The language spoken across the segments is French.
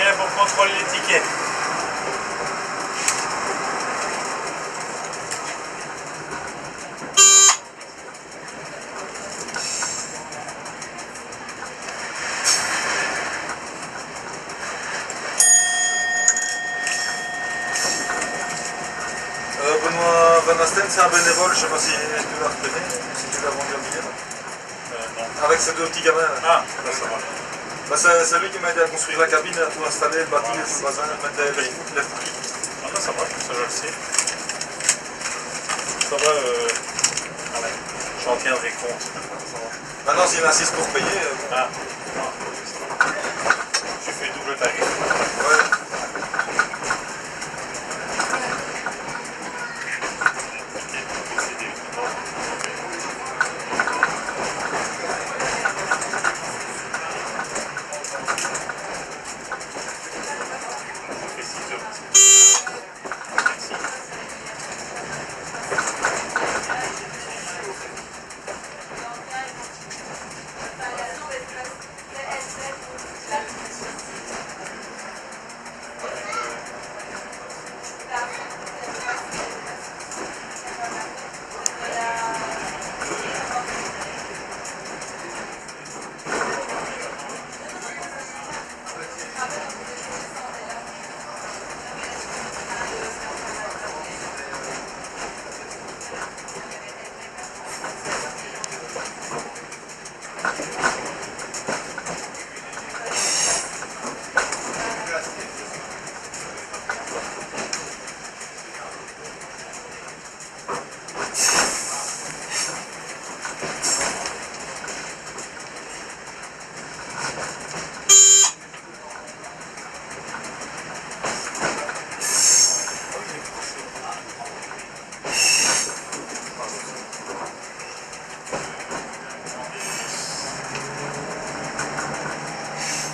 vient pour contrôler les tickets. Benoît Van Asten, c'est un bénévole, je ne sais pas si tu l'as repéré, si tu l'as vendu un billet. Non. Avec ces deux petits gamins. Là. Ah, là ça va. Bah, c'est lui qui m'a aidé à construire la cabine, à tout installer, bâtir, le bazin, mettre les fouilles. Ah, là ça va, ça je le sais. Ça va, allez, j'en tiendrai compte. Ça va. Maintenant, s'il insiste pour payer. Ah, non, ça va. Tu fais double tarif. Ouais.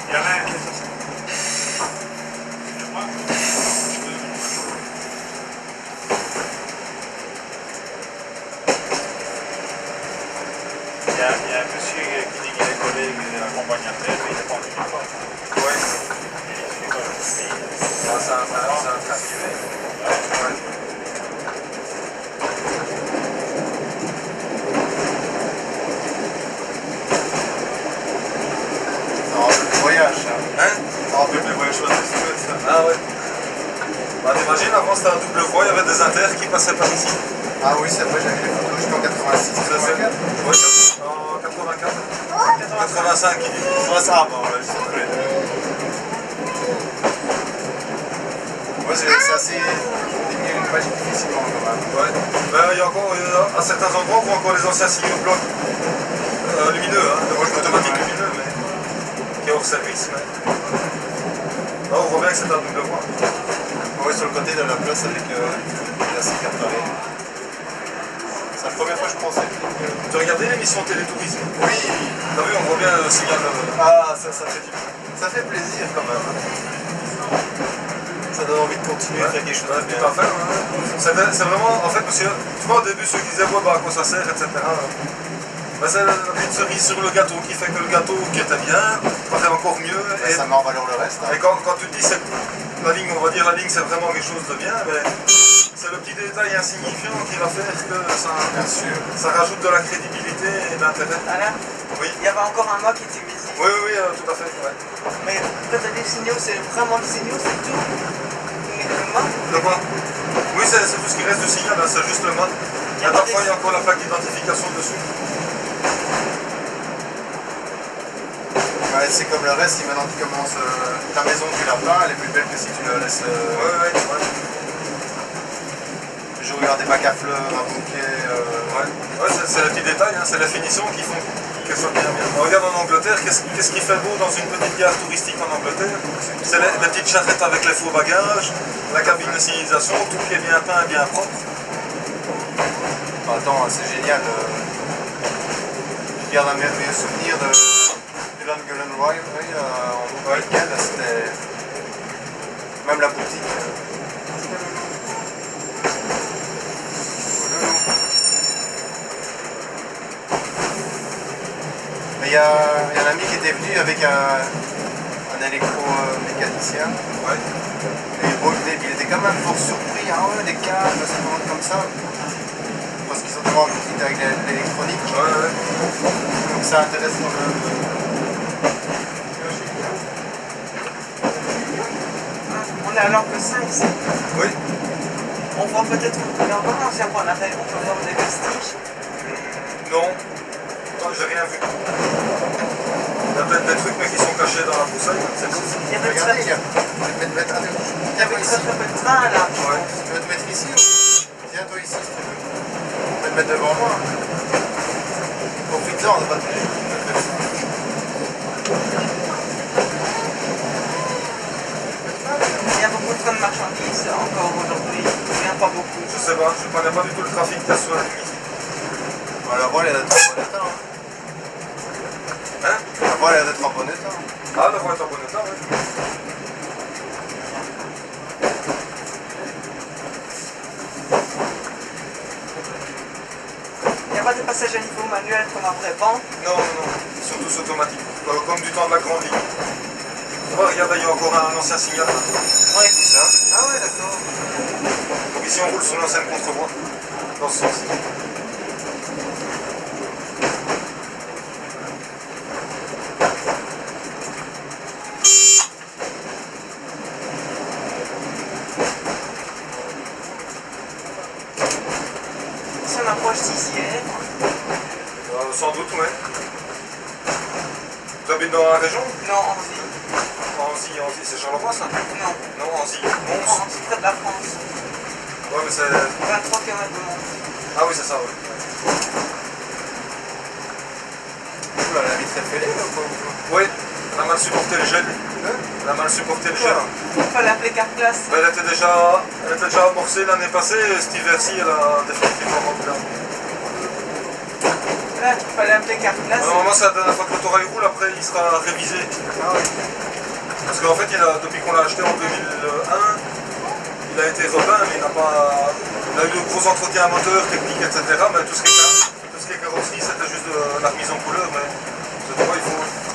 Il y en a un qui est il y a un monsieur qui dit qu'il est collègue accompagnateur, mais il n'est pas en uniforme. Ouais. Il est suivi par le pays. Ah, c'est un train privé. Ouais. Ça rappelle le voyage, ça. Hein? Ça rappelle le voyage sur la Suède, ça. Ah ouais. Bah t'imagines, avant c'était un double voie, il y avait des inters qui passaient par ici. Ah oui, c'est vrai, j'avais les photos jusqu'en 86, 84. Ouais, en 84. 85 il dit. Ouais, ça va, ouais, je sais très bien. Ouais, c'est assez... une page difficilement quand même. Ouais. Ben, il y a encore, à certains endroits, on voit encore les anciens signaux blocs lumineux, hein, de voiture automatique lumineux, mais qui est hors service. Mais... Là, on voit bien que c'est un double voie. Ouais, sur le côté de la place avec la sécurité. C'est la première fois que je pensais. Tu as regardé l'émission Télétourisme? Oui. T'as vu, on voit bien le signal. Ah, ça fait plaisir quand même. Ça donne envie de continuer à faire quelque chose de bien. Tout à fait. Hein. C'est vraiment, en fait, monsieur, tu vois, au début, ceux qui disaient, ouais, bah, à quoi ça sert, etc. Ben, c'est la petite cerise sur le gâteau qui fait que le gâteau qui était bien paraît encore mieux. Et ça met en valeur le reste. Hein. Et quand tu te dis, la ligne, on va dire, la ligne, c'est vraiment quelque chose de bien, mais c'est le petit détail insignifiant qui va faire que Bien sûr. ça rajoute de la crédibilité et de l'intérêt. Alain, Oui. il y avait encore un mot qui était visible. Oui, oui, tout à fait. Ouais. Mais quand tu as des signaux, c'est vraiment le signaux, c'est tout. Mais le mot, Le quoi? Oui, c'est tout ce qui reste du signal, hein, c'est juste le mode. Y a Et pas parfois, des- il y a encore la plaque d'identification dessus. Ouais, c'est comme le reste, si maintenant tu commences ta maison du lapin, elle est plus belle que si tu la laisses. Ouais. Je regarde des bacs à fleurs, un bouquet. Ouais, c'est les petits détails, hein, c'est la finition qui font qu'elle soit bien. On regarde en Angleterre, qu'est-ce qui fait beau dans une petite gare touristique en Angleterre? C'est les petites charrettes avec les faux bagages, la cabine de signalisation, tout qui est bien peint et bien propre. Enfin, attends, c'est génial. Je garde un merveilleux souvenir de Llangollen Railway en week-end, c'était. Même la boutique. Mais il y a un ami qui était venu avec un un électromécanicien. Ouais. Et bon, il était quand même fort surpris. Ah ouais, des câbles, ça tourne comme ça. Parce qu'ils ont tellement petit avec l'électronique. Ouais, ouais. Donc ça intéresse quand même. On a alors que ça ici. Oui. On voit peut-être encore ancien qu'on appelle, on peut voir des vestiges. Non. Non, j'ai rien vu. Il y a peut-être des trucs mais qui sont cachés dans la broussaille, comme celle-ci. Il y avait Regardez, très il y a. il y avait très peu de train là. Ouais. Tu veux te mettre ici? Viens toi ici si tu veux. Tu peux te mettre devant moi. Profite-en, on n'a pas de télé. Il y a beaucoup de trains de marchandises encore aujourd'hui. Bien pas beaucoup. Je sais pas, je connais pas du tout le trafic qu'il y a sur la ligne ici. Bon, la voie elle est d'être en bon état. Hein? La voie elle est d'être en bon état. Ah, la voie est en bon état, oui. Il n'y a pas de passage à niveau manuel comme un vrai banc. Non, non, non. Ils sont tous automatiques. Comme du temps de la grande ligne. Tu vois, regarde, il y a encore un ancien signal là. Oui, C'est ça? Ah ouais, d'accord. Donc ici, on roule sur l'ancienne contrevoie. Dans ce sens. si on approche d'Isière, Sans doute, oui. Tu habites dans la région? non, Anzy. Anzy, c'est Charleroi ça? Non, Non, Anzy. Mons? France, près de la France. Ouais, mais c'est. 23 km de Mons. Ah oui, c'est ça, oui. Oula, la vitre est fêlée là ou quoi? Oui, elle a mal supporté le gel. Elle a mal supporté le gel. Il fallait appeler Carglass. Mais elle était déjà amorcée l'année passée, et cet hiver-ci, elle a définitivement manqué là. Là, il fallait appeler Carglass. Normalement, c'est la dernière fois que l'autorail roule, après il sera révisé. Ah oui. Parce qu'en fait, depuis qu'on l'a acheté en 2001, il a été repeint, mais il a eu de gros entretiens moteur, technique, etc. Mais tout ce qui est carrosserie, c'était juste de la remise en couleur. Mais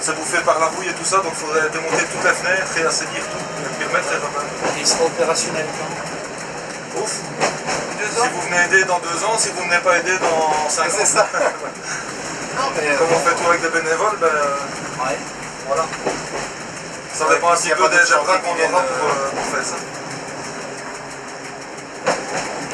c'est bouffé par la rouille et tout ça, donc il faudrait démonter toutes les fenêtres et assainir tout, et puis remettre et repeindre. Il sera opérationnel quand? Ouf! 2 Si ans. vous venez aider dans 2 ans, si vous ne venez pas aider dans 5 ans. C'est ça. Non mais. Comme on fait tout avec des bénévoles, ben Ouais. voilà. Ça Ouais, dépend un s'il petit y a peu pas des d'autres bras chantiers qu'on qui aura viennent, pour faire ça.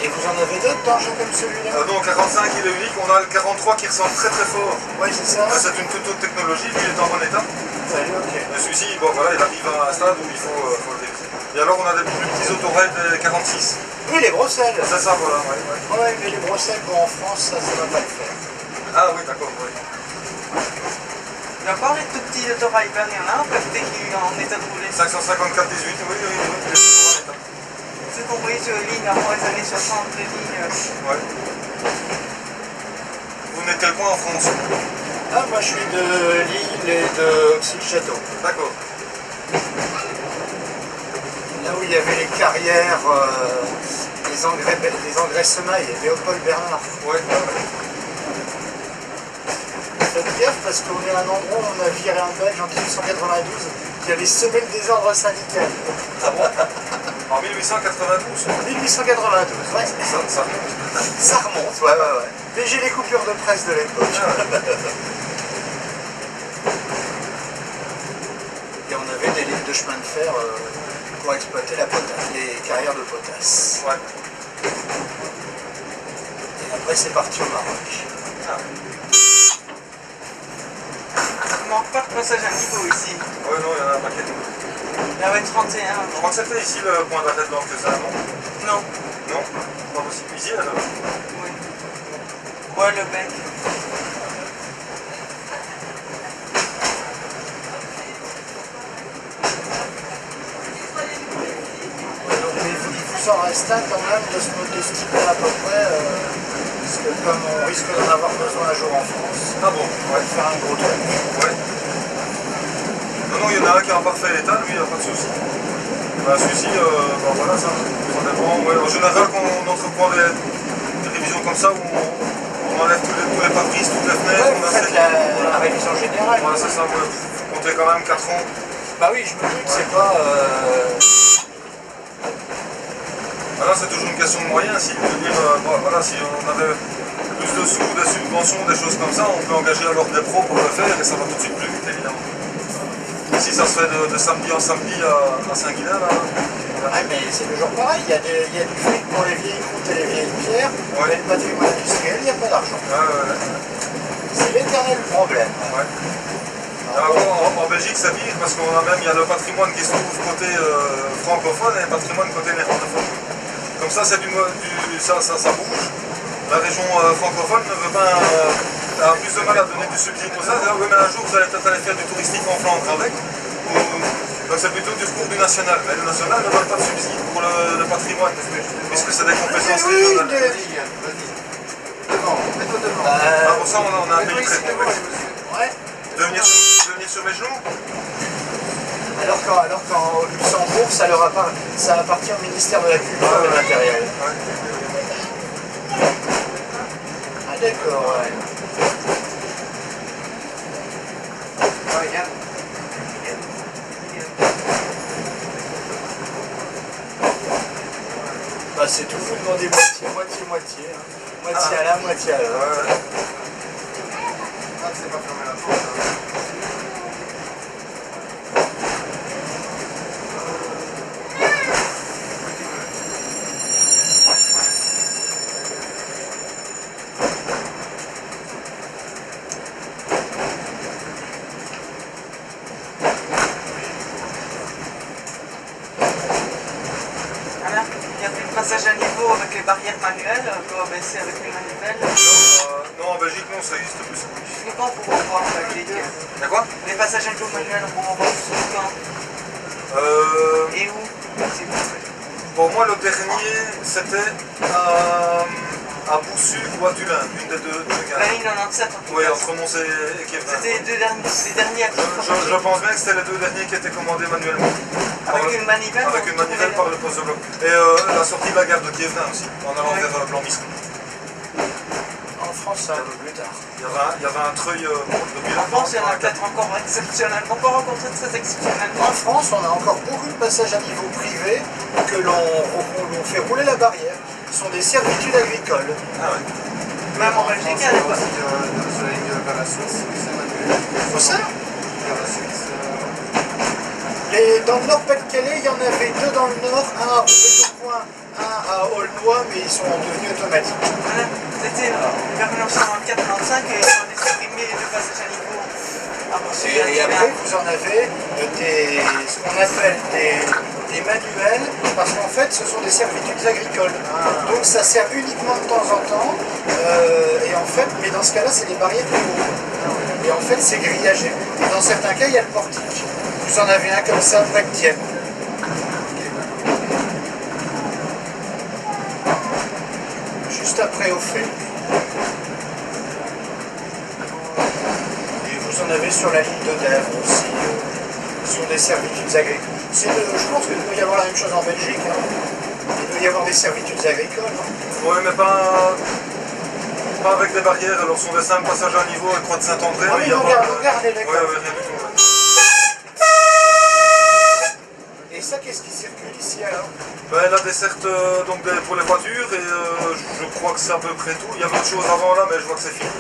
Et vous en avez d'autres d'engins comme celui-là? Donc 45 il est unique, on a le 43 qui ressemble très très fort. Oui, c'est ça. C'est une toute autre technologie, lui il est en bon état. Ouais, ok. Mais celui-ci, bon voilà, il arrive à un stade où il faut le réviser. Et alors on a des plus petits autorails des 46. Oui, les brosselles. C'est ça, voilà, ouais. Ouais, mais les brosselles, bon, en France, ça va pas le faire. Ah oui, d'accord, oui. Il y a encore les tout petits autorails verts, il y en a un peut-être qui est en état de rouler. 554 18, oui, il est toujours en état. Ceux qu'on voyait sur les lignes avant les années 60, les lignes. Ouais. Vous venez de quel coin en France? Ah, moi, je suis de Lille et de Auxy-le-Château. D'accord. Là où il y avait les carrières, les engrais semailles, Léopold Bernard. Ouais. Faites gaffe parce qu'on est à un endroit où on a viré un Belge en 1892 qui avait semé le désordre syndical. Ah bon? En 1892? 1892, ouais. Ça remonte. Ça remonte, ouais. Mais j'ai les coupures de presse de l'époque. Et on avait des lignes de chemin de fer pour exploiter les carrières de potasse. Ouais. Et après, c'est parti au Maroc. Ah. Il ne manque pas de passage à niveau ici. Ouais, non, il y en a un paquet. Il y avait 31. Je crois que c'était ici le point d'arrêt de l'Anquesin, non? Non. Non? Pas possible. Ici alors? Oui. Ouais, le bec. Mais il vous en reste un quand même de ce type-là à peu près, parce que comme on risque d'en avoir besoin un jour en France, Ah bon? on va faire un gros truc. Ouais. Non, il y en a un qui est en parfait état, lui, il n'y a pas de souci. Bah, celui-ci, voilà, ça dépend. Ouais, en général, quand on entreprend des révisions comme ça, où on enlève tous les pare-brises, toutes les fenêtres, Ouais, on vous a faites la révision générale. Voilà, c'est ça, ouais. Faut compter quand même 4 ans. Bah oui, je me doute, c'est pas... Voilà, c'est toujours une question de moyens. Si, voilà, si on avait plus de sous, des subventions, des choses comme ça, on peut engager alors des pros pour le faire et ça va tout de suite plus vite, évidemment. Ici, ça se fait de samedi en samedi à Saint-Guilain, là. Ouais, mais c'est toujours pareil, il y a du fric pour les vieilles croûtes et les vieilles pierres, mais le patrimoine industriel, il n'y a pas d'argent. C'est l'éternel problème. Ouais. Alors, en Belgique, c'est pire parce qu'on a même, il y a le patrimoine qui se trouve côté francophone et le patrimoine côté néerlandophone. Comme ça, ça bouge. La région francophone ne veut pas, a plus de mal à donner du subside pour ça. Oui, mais un jour, vous allez peut-être aller faire du touristique en Flandre avec. Donc c'est plutôt du cours du national. Mais le national ne donne pas de subside pour le patrimoine, puisque c'est des compétences régionales. Pour ça, on a un pays très complexe. Ouais. De venir sur mes genoux. Alors qu'en Luxembourg, ça appartient au ministère de la Culture et de l'Intérieur. Ah d'accord, ouais. Bah c'est tout, vous demandez moitié. Hein. Moitié à la, moitié à la. C'est pas fermé la porte. Voilà, il y a plus de passage à niveau avec les barrières manuelles, on peut abaisser avec les manivelles. Non, en Belgique, non, ça existe plus. Je sais pas pour voir les deux. Y'a quoi? Les passages à niveau manuels, on va voir sur le camp. Et où? C'est bon. Pour moi, le dernier, c'était à Boussu ou à Tulin, une des deux gares. Paris 97 en tout Oui, cas. entre Mons et Kiev. C'était les derniers à Je pense bien que c'était les deux derniers qui étaient commandés manuellement. Avec une manivelle. Avec une manivelle par le poste de bloc. Et la sortie de la gare de Kiev aussi, en allant vers Blanc-Misson. En France, ça un peu plus tard. Il y avait un treuil depuis En France, il y en a peut-être encore exceptionnellement, pas rencontré très exceptionnellement. En France, on a encore beaucoup de passages à niveau privé que l'on fait rouler la barrière. Ce sont des servitudes agricoles. Ah ouais. Même en Belgique, à l'époque. Sur la ligne vers la Suisse, c'est manuel. Faut ça Vers la Suisse. Dans le Nord-Pas-de-Calais, il y en avait deux dans le Nord, un à Roubaix-au-Coin, un à Aulnois, mais ils sont devenus automatiques. Voilà. C'était vers 1994-95 et ils ont supprimé le passage à niveau. Et après, vous en avez ce qu'on appelle des manuels, parce qu'en fait, ce sont des servitudes agricoles. Donc ça sert uniquement de temps en temps, et en fait, mais dans ce cas-là, c'est des barrières qui ouvrent. Et en fait, c'est grillagé. Et dans certains cas, il y a le portique. Vous en avez un comme ça, près de Dieppe. Juste après au fait. Et vous en avez sur la ligne de Dèvres aussi, sur des servitudes agricoles. Je pense qu'il doit y avoir la même chose en Belgique. Hein. Il doit y avoir des servitudes agricoles. Hein. Oui, mais pas avec des barrières. Alors, ce sont des simples passages à niveau et Croix de Saint-André. Ah oui, regardez, d'accord. Oui, rien du tout. Ouais. Et ça, qu'est-ce qui circule ici alors? Ben, la desserte donc pour les voitures et je crois que c'est à peu près tout. Il y avait autre chose avant là, mais je vois que c'est fini.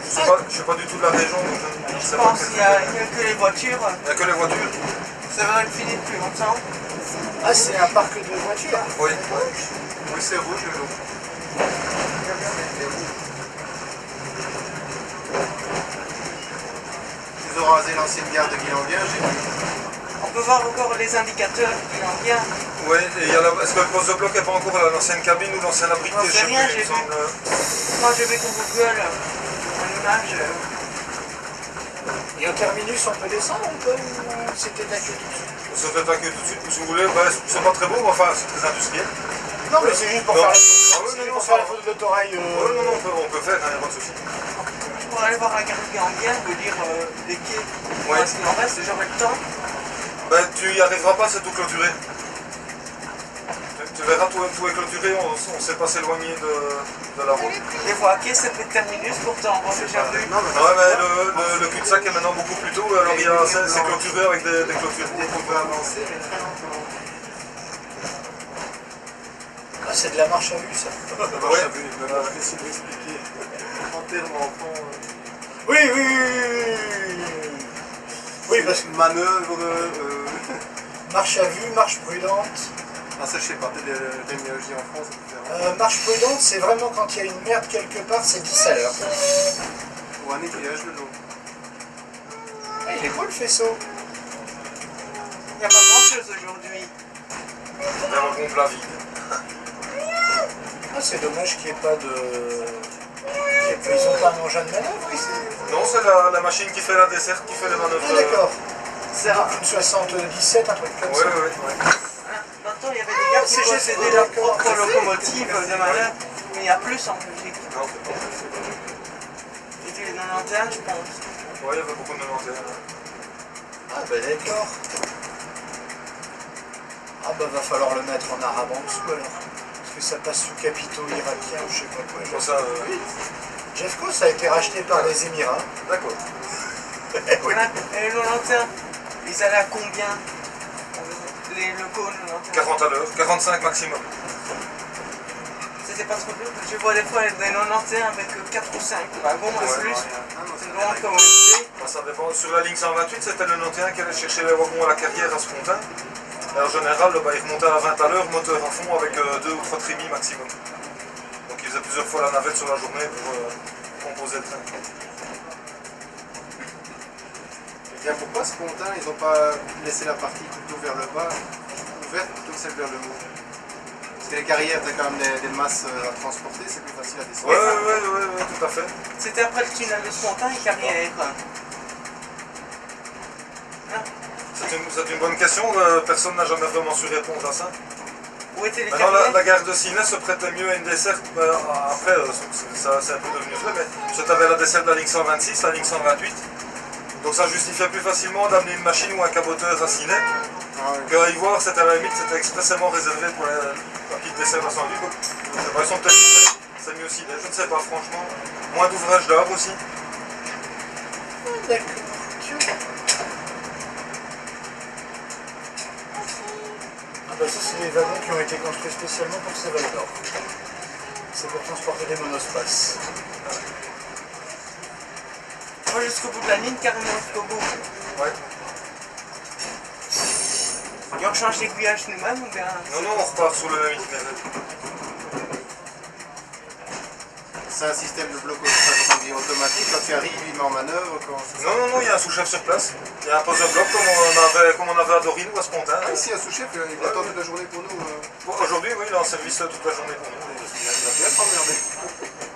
Je sais pas du tout de la région, donc je ne Je sais pas. pense qu'il n'y a que les voitures. Il n'y a que les voitures. Ça va être fini depuis longtemps. Ah, c'est un parc de voitures. Oui. Oui, c'est rouge le lot. Ils ont rasé l'ancienne gare de Guillanguien, j'ai vu. On peut voir encore les indicateurs qui en viennent. Oui, et est-ce que le poste de bloc n'est pas encore à l'ancienne cabine ou l'ancien abri? J'en sais rien, j'ai vu. Moi, je vais sur Google en image. Et au terminus, on peut descendre un peu ou c'était d'accueil tout de suite? Ça peut attaquer tout de suite, si vous voulez. Ben, c'est pas très beau, mais enfin, c'est très industriel. Non, mais c'est juste pour Non. faire Ah oui, non, pour ça faire va. la photo de l'autorail. Non, on peut faire, il n'y a pas de souci. Je pourrais aller voir la gare qui en vient, me dire les quais. Ouais. Parce qu'il en reste, j'aurai le temps. Ben, tu y arriveras pas, c'est tout clôturé. Tu verras, tout est clôturé, on ne sait pas s'éloigner de la route. Les voies à quai, c'est le terminus, pourtant, on va déjà vu. Ouais, mais le cul cul-de-sac est maintenant beaucoup plus tôt, alors il y a c'est clôturé avec des clôtures. On peut avancer, mais très lentement. Ah, c'est de la marche à vue, ça. Moi, je savais, même pas essayer d'expliquer. En termes enfants. Oui, oui, oui, oui, oui. Oui, parce que Manœuvre. marche à vue, marche prudente. Ah, ça, je sais pas, peut-être la terminologie en France, c'est différent. Marche prudente, c'est vraiment quand il y a une merde quelque part, c'est 10 à l'heure. Ou un aiguillage de l'eau. Ah, il est beau le faisceau. Il n'y a pas grand chose aujourd'hui. Des wagons plat vide. Ah, c'est dommage qu'il n'y ait pas de... Ils ont pas un engin de manœuvre ici. Non, c'est la machine qui fait la desserte, qui fait les manœuvres. Ah, d'accord. C'est rare. Une 77, un truc comme Ouais, ça. ouais, ouais. Maintenant, il y avait des gars qui c'est juste possédaient leur propre locomotive de manœuvre, mais il y a plus en Belgique. Non, c'est pas possible. C'était les 91, je pense. Ouais, il y avait beaucoup de 91. Ah, bah d'accord. Ah, bah va falloir le mettre en arabe en dessous alors. Parce que ça passe sous capitaux irakiens ou je sais pas quoi. Pour ça, Jeffco, ça a été racheté par les Émirats. d'accord. Voilà. Et les 91, ils allaient à combien? Les locaux 91. 40 à l'heure, 45 maximum. C'était pas trop dur. Je vois des fois des 91 avec 4 ou 5 wagons et Ouais, plus. Ah, non, C'est loin comme on dit. Bah, ça dépend. Sur la ligne 128, c'était le 91 qui allait chercher les wagons à la carrière à Spontin. Et en général, bah, il remontait à 20 à l'heure, moteur à fond avec 2 ou 3 trémies maximum. Donc il faisait plusieurs fois la navette sur la journée pour composer le train. Et bien, pourquoi Spontin, ils n'ont pas laissé la partie plutôt vers le bas, ouverte plutôt que celle vers le haut? Parce que les carrières, t'as quand même des masses à transporter, c'est plus facile à descendre. Ouais, tout à fait. C'était après le tunnel de Spontin et Carrière. C'est une bonne question, personne n'a jamais vraiment su répondre à ça. Où étaient les Maintenant, carrières? la gare de Ciney se prêtait mieux à une desserte. Après, ça c'est un peu devenu vrai, mais tu avais la desserte de la ligne 126, la ligne 128. Donc ça justifiait plus facilement d'amener une machine ou un caboteur à Ciney. Ah, ouais. Qu'à Ivoire, c'était à la limite, c'était expressément réservé pour la petite desserte à 108. Donc, ils sont peut-être dit, c'est mieux Ciney, je ne sais pas franchement. Moins d'ouvrages d'art aussi. D'accord. Tiens. Ah bah ça, c'est des wagons qui ont été construits spécialement pour ces Val d'Or. C'est pour transporter des monospaces. Moi jusqu'au bout de la ligne, carrément jusqu'au bout. Ouais. Et on change l'aiguillage nous-mêmes ou bien? Non, on repart sur le même itinéraire. C'est un système de blocage automatique, quand tu arrives, il met en manœuvre. Non, il y a un sous-chef sur place. Il y a un poste de bloc comme on avait à Dorine ou à Spontin. Ah, ici, un sous-chef, il attend toute la journée pour nous. Bon, aujourd'hui, oui, il est en service toute la journée pour nous. Il a bien s'emmerder.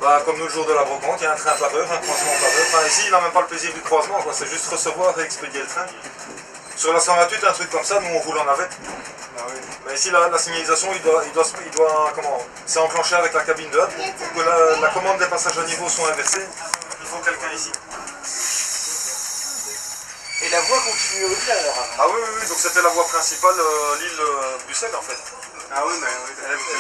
Bah, comme nous, le jour de la brocante, il y a un train par heure, un croisement par heure. Enfin, ici, il n'a même pas le plaisir du croisement, quoi. C'est juste recevoir et expédier le train. Sur la 128, un truc comme ça, nous, on roule en navette. Ah oui. Mais ici, la signalisation, c'est enclenché avec la cabine de hâte. Pour que la commande des passages à niveau soit inversée, il faut quelqu'un ici. Et la voie continue au clair. Ah oui, donc c'était la voie principale, l'île Bussel, en fait. Ah oui, mais Elle